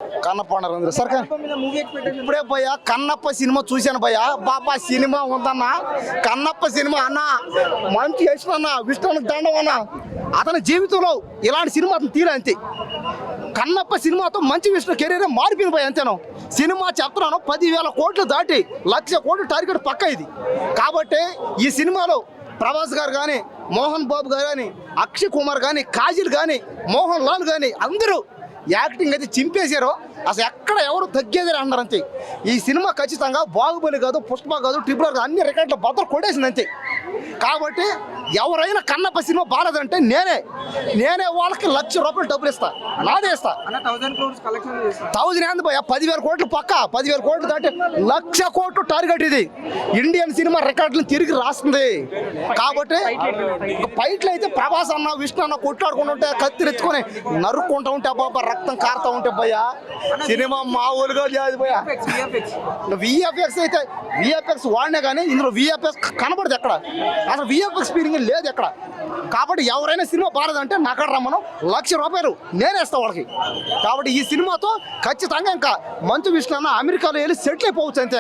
కన్నప్ప అన్నారు సార్. ఇప్పుడే భయ్యా కన్నప్ప సినిమా చూశాను భయ్యా. బాబా సినిమా ఉందన్నా, కన్నప్ప సినిమా అన్న మంచి చేసిన విష్ణుని దండం అన్న. అతని జీవితంలో ఇలాంటి సినిమా అతను తీరా అంతే. కన్నప్ప సినిమాతో మంచి విష్ణు కెరీర్ మారిపోయింది భయ్య అంతేను. సినిమా చెప్తున్నాను 10,000 కోట్లు దాటి 1,00,000 కోట్లు టార్గెట్ పక్క ఇది. కాబట్టి ఈ సినిమాలో ప్రభాస్ గారు కానీ, మోహన్ బాబు గారు కానీ, అక్షయ్ కుమార్ కానీ, కాజల్ కానీ, మోహన్ లాల్ కానీ అందరూ యాక్టింగ్ అయితే చింపేశారు. అసలు ఎక్కడ ఎవరు తగ్గేది అన్నారు అంతే. ఈ సినిమా ఖచ్చితంగా బాహుబలి కాదు, పుష్ప కాదు, ట్రిపుల్ కాదు, అన్ని రికార్డులు బద్దలు కొట్టేసింది అంతే. కాబట్టి ఎవరైనా కన్నప్ప సినిమా బాగాలేదంటే నేనే వాళ్ళకి 1,00,000 రూపాయలు డబ్బులు ఇస్తా, నాదే ఇస్తా. 1000 ఏంది భయ్యా, 10,000 కోట్లు పక్క, 10,000 కోట్లు దాటి 1,00,000 కోట్లు టార్గెట్ ఇది. ఇండియన్ సినిమా రికార్డులను తిరిగి రాస్తుంది. కాబట్టి ఫైట్లు అయితే ప్రభాస్ అన్న, విష్ణు అన్న కొట్లాడుకుంటూ ఉంటే, కత్తిరెత్తుకొని నరుక్కుంటూ ఉంటే బాబా రక్తం కారుతూ ఉంటే భయ్యా సినిమా మామూలుగా లేదు భయ్యా. విఎఫ్ఎక్స్ అయితే విఎఫ్ఎక్స్ వాడినే కానీ ఇందులో విఎఫ్ఎక్స్ కనబడదు ఎక్కడ, అసలు విఎఫ్ఎక్స్ ఫీలింగ్ లేదు ఎక్కడ. కాబట్టి ఎవరైనా సినిమా బాగాలేదంటే నాకు రమ్మను, 1,00,000 రూపాయలు నేనేస్తా వాళ్ళకి. కాబట్టి ఈ సినిమాతో ఖచ్చితంగా ఇంకా మంచు విష్ణు అన్న అమెరికాలో వెళ్ళి సెటిల్ అయిపోవచ్చు అంతే.